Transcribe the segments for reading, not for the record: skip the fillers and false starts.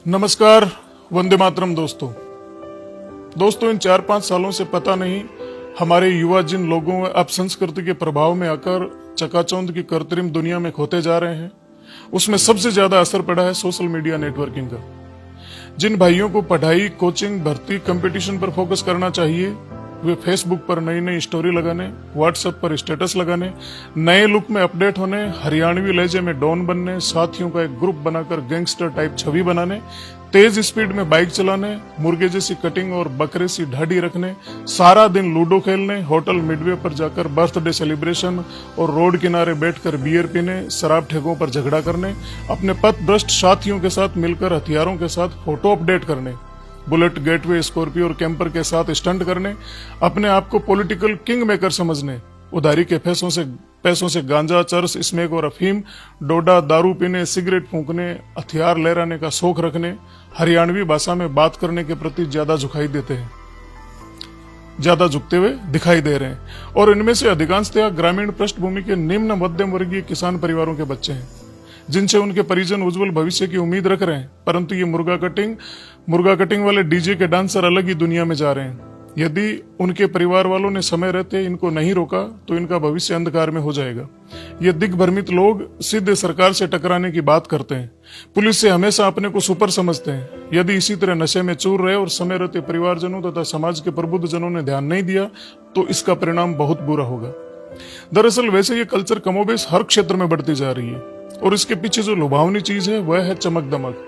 नमस्कार, वंदे मातरम दोस्तों इन 4-5 सालों से पता नहीं हमारे युवा जिन लोगों व अपसंस्कृति के प्रभाव में आकर चकाचौंध की कृत्रिम दुनिया में खोते जा रहे हैं, उसमें सबसे ज्यादा असर पड़ा है सोशल मीडिया नेटवर्किंग का। जिन भाइयों को पढ़ाई, कोचिंग, भर्ती, कंपटीशन पर फोकस करना चाहिए, वे फेसबुक पर नई नई स्टोरी लगाने, व्हाट्सएप पर स्टेटस लगाने, नए लुक में अपडेट होने, हरियाणवी लहजे में डॉन बनने, साथियों का एक ग्रुप बनाकर गैंगस्टर टाइप छवि बनाने, तेज स्पीड में बाइक चलाने, मुर्गे जैसी कटिंग और बकरे सी ढाडी रखने, सारा दिन लूडो खेलने, होटल मिडवे पर जाकर बर्थडे सेलिब्रेशन और रोड किनारे बैठकर बियर पीने, शराब ठेकों पर झगड़ा करने, अपने पथ भ्रष्ट साथियों के साथ मिलकर हथियारों के साथ फोटो अपडेट करने, बुलेट, गेटवे, स्कॉर्पियो और कैंपर के साथ स्टंट करने, अपने आप को पॉलिटिकल किंग मेकर समझने, उधारी के पैसों से गांजा, चरस, स्मैक और अफीम, डोडा, दारू पीने, सिगरेट फूंकने, हथियार लहराने का शौक रखने, हरियाणवी भाषा में बात करने के प्रति ज्यादा झुकते हुए दिखाई दे रहे हैं। और इनमें से अधिकांशतः ग्रामीण पृष्ठभूमि के निम्न मध्यम वर्गीय किसान परिवारों के बच्चे हैं, जिनसे उनके परिजन उज्जवल भविष्य की उम्मीद रख रहे हैं। परंतु ये मुर्गा कटिंग वाले डीजे के डांसर अलग ही दुनिया में जा रहे हैं। यदि उनके परिवार वालों ने समय रहते इनको नहीं रोका तो इनका भविष्य अंधकार में हो जाएगा। ये दिग्भ्रमित लोग सीधे सरकार से टकराने की बात करते हैं, पुलिस से हमेशा अपने को सुपर समझते हैं। यदि इसी तरह नशे में चूर रहे और समय रहते परिवारजनों तथा समाज के प्रबुद्ध जनों ने ध्यान नहीं दिया तो इसका परिणाम बहुत बुरा होगा। दरअसल वैसे ये कल्चर कमोबेश हर क्षेत्र में बढ़ती जा रही है और इसके पीछे जो लुभावनी चीज है वह है चमक दमक,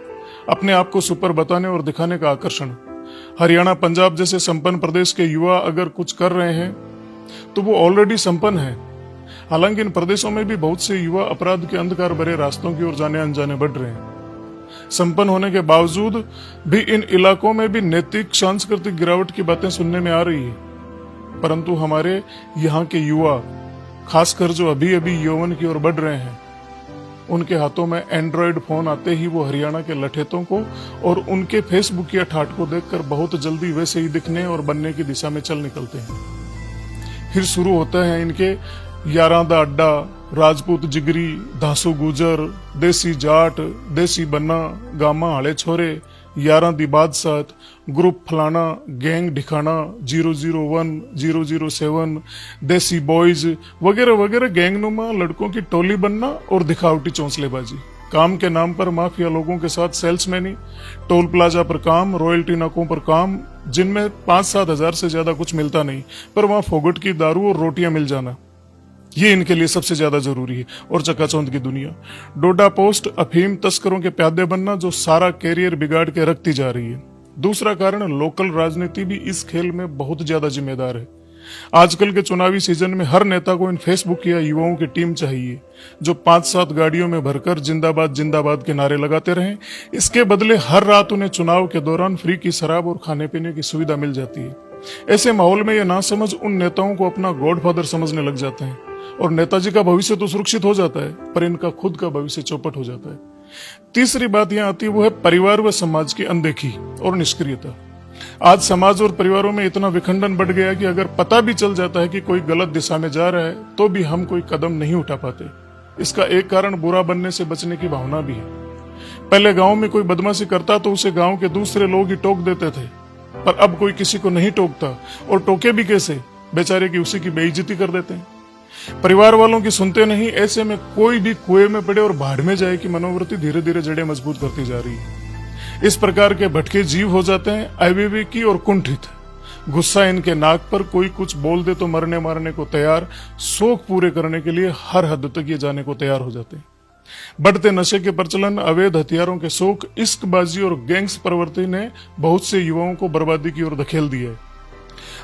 अपने आप को सुपर बताने और दिखाने का आकर्षण। हरियाणा, पंजाब जैसे संपन्न प्रदेश के युवा अगर कुछ कर रहे हैं तो वो ऑलरेडी संपन्न है। हालांकि इन प्रदेशों में भी बहुत से युवा अपराध के अंधकार भरे रास्तों की ओर जाने अनजाने बढ़ रहे हैं। संपन्न होने के बावजूद भी इन इलाकों में भी नैतिक, सांस्कृतिक गिरावट की बातें सुनने में आ रही है। परंतु हमारे यहाँ के युवा, खासकर जो अभी अभी यौवन की ओर बढ़ रहे हैं, उनके हाथों में एंड्रॉयड फोन आते ही वो हरियाणा के लठेतों को और उनके फेसबुक या ठाट को देखकर बहुत जल्दी वैसे ही दिखने और बनने की दिशा में चल निकलते हैं। फिर शुरू होता है इनके यारां दा अड्डा, राजपूत जिगरी, धासु गुजर, देसी जाट, देसी बन्ना, गामा हाले छोरे, यारां दी बादशाह, ग्रुप फलाना, गैंग ढिकाना, 001, 007, देसी बॉयज वगैरह वगैरह गैंगनुमा लड़कों की टोली बनना और दिखावटी चौंसलेबाजी। काम के नाम पर माफिया लोगों के साथ सेल्समैनी, टोल प्लाजा पर काम, रॉयल्टी नाकों पर काम, जिनमें 5-7 हजार से ज्यादा कुछ मिलता नहीं, पर वहां फोगट की दारू और रोटियां मिल जाना, ये इनके लिए सबसे ज्यादा जरूरी है। और चकाचौंध की दुनिया, डोडा पोस्ट, अफीम तस्करों के प्यादे बनना जो सारा कैरियर बिगाड़ के रखती जा रही है। दूसरा कारण, लोकल राजनीति भी इस खेल में बहुत ज्यादा जिम्मेदार है। आजकल के चुनावी सीजन में हर नेता को इन फेसबुक या युवाओं की टीम चाहिए जो 5-7 गाड़ियों में भरकर जिंदाबाद जिंदाबाद के नारे लगाते रहें। इसके बदले हर रात उन्हें चुनाव के दौरान फ्री की शराब और खाने पीने की सुविधा मिल जाती है। ऐसे माहौल में ये नासमझ उन नेताओं को अपना गॉडफादर समझने लग जाते हैं और नेताजी का भविष्य तो सुरक्षित हो जाता है, पर इनका खुद का भविष्य चौपट हो जाता है। तीसरी बात यहां आती है, वो है परिवार व समाज की अनदेखी और निष्क्रियता। आज समाज और परिवारों में इतना विखंडन बढ़ गया कि अगर पता भी चल जाता है कि कोई गलत दिशा में जा रहा है तो भी हम कोई कदम नहीं उठा पाते। इसका एक कारण बुरा बनने से बचने की भावना भी है। पहले गांव में कोई बदमाशी करता तो उसे गांव के दूसरे लोग ही टोक देते थे, पर अब कोई किसी को नहीं टोकता, और टोके भी कैसे, बेचारे की उसी की बेइज्जती कर देते हैं। परिवार वालों की सुनते नहीं, ऐसे में कोई भी कुएं में पड़े और भाड़ में जाए की मनोवृत्ति धीरे धीरे जड़ें मजबूत करती जा रही है। इस प्रकार के भटके जीव हो जाते हैं अविवेकी और कुंठित। गुस्सा इनके नाक पर, कोई कुछ बोल दे तो मरने मारने को तैयार, शौक पूरे करने के लिए हर हद तक ये जाने को तैयार हो जाते हैं। बढ़ते नशे के प्रचलन, अवैध हथियारों के शौक, इश्कबाजी और गैंग्स प्रवृत्ति ने बहुत से युवाओं को बर्बादी की ओर धकेल दिया है।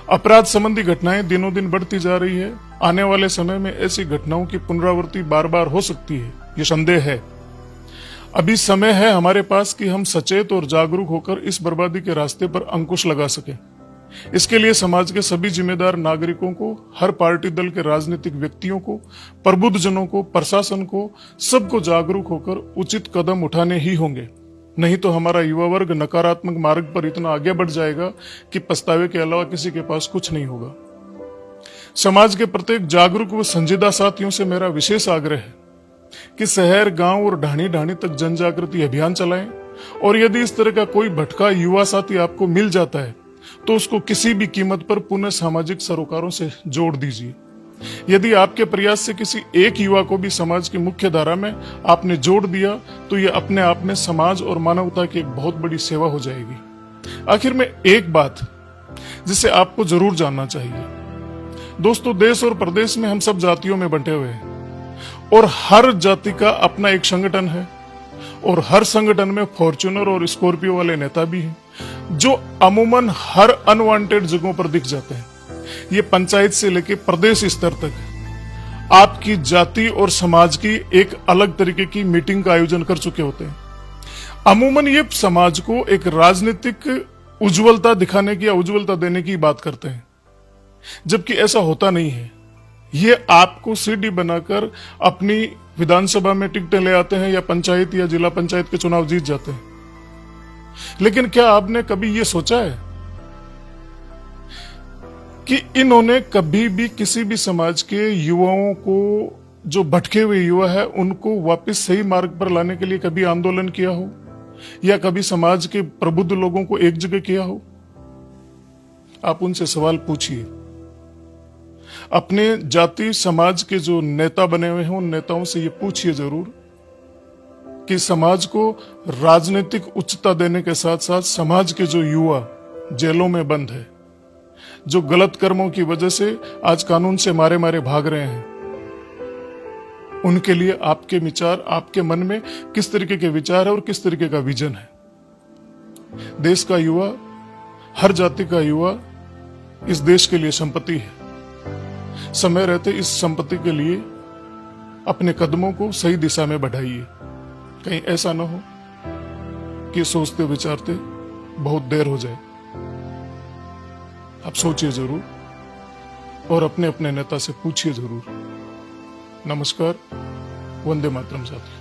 अपराध संबंधी घटनाएं दिनों दिन बढ़ती जा रही है। आने वाले समय में ऐसी घटनाओं की पुनरावृत्ति बार बार हो सकती है, ये संदेह है। अभी समय है हमारे पास कि हम सचेत और जागरूक होकर इस बर्बादी के रास्ते पर अंकुश लगा सकें। इसके लिए समाज के सभी जिम्मेदार नागरिकों को, हर पार्टी दल के राजनीतिक व्यक्तियों को, प्रबुद्ध जनों को, प्रशासन को, सबको जागरूक होकर उचित कदम उठाने ही होंगे। नहीं तो हमारा युवा वर्ग नकारात्मक मार्ग पर इतना आगे बढ़ जाएगा कि पछतावे के अलावा किसी के पास कुछ नहीं होगा। समाज के प्रत्येक जागरूक व संजीदा साथियों से मेरा विशेष आग्रह है कि शहर, गांव और ढाणी ढाणी तक जन जागृति अभियान चलाएं और यदि इस तरह का कोई भटका युवा साथी आपको मिल जाता है तो उसको किसी भी कीमत पर पुनः सामाजिक सरोकारों से जोड़ दीजिए। यदि आपके प्रयास से किसी एक युवा को भी समाज की मुख्य धारा में आपने जोड़ दिया तो यह अपने आप में समाज और मानवता की एक बहुत बड़ी सेवा हो जाएगी। आखिर में एक बात जिसे आपको जरूर जानना चाहिए दोस्तों, देश और प्रदेश में हम सब जातियों में बंटे हुए हैं और हर जाति का अपना एक संगठन है और हर संगठन में फॉर्च्यूनर और स्कॉर्पियो वाले नेता भी हैं जो अमूमन हर अनवांटेड जगहों पर दिख जाते हैं। ये पंचायत से लेकर प्रदेश स्तर तक आपकी जाति और समाज की एक अलग तरीके की मीटिंग का आयोजन कर चुके होते हैं। अमूमन ये समाज को एक राजनीतिक उज्जवलता दिखाने की या उज्जवलता देने की बात करते हैं, जबकि ऐसा होता नहीं है। ये आपको सीडी बनाकर अपनी विधानसभा में टिकटें ले आते हैं या पंचायत या जिला पंचायत के चुनाव जीत जाते हैं। लेकिन क्या आपने कभी ये सोचा है कि इन्होंने कभी भी किसी भी समाज के युवाओं को, जो भटके हुए युवा है, उनको वापस सही मार्ग पर लाने के लिए कभी आंदोलन किया हो या कभी समाज के प्रबुद्ध लोगों को एक जगह किया हो? आप उनसे सवाल पूछिए। अपने जाति समाज के जो नेता बने हुए हैं उन नेताओं से ये पूछिए जरूर कि समाज को राजनीतिक उच्चता देने के साथ साथ समाज के जो युवा जेलों में बंद है, जो गलत कर्मों की वजह से आज कानून से मारे मारे भाग रहे हैं, उनके लिए आपके विचार, आपके मन में किस तरीके के विचार है और किस तरीके का विजन है। देश का युवा, हर जाति का युवा इस देश के लिए संपत्ति है। समय रहते इस संपत्ति के लिए अपने कदमों को सही दिशा में बढ़ाइए। कहीं ऐसा ना हो कि सोचते विचारते बहुत देर हो जाए। आप सोचिए जरूर और अपने अपने नेता से पूछिए जरूर। नमस्कार, वंदे मातरम साथी।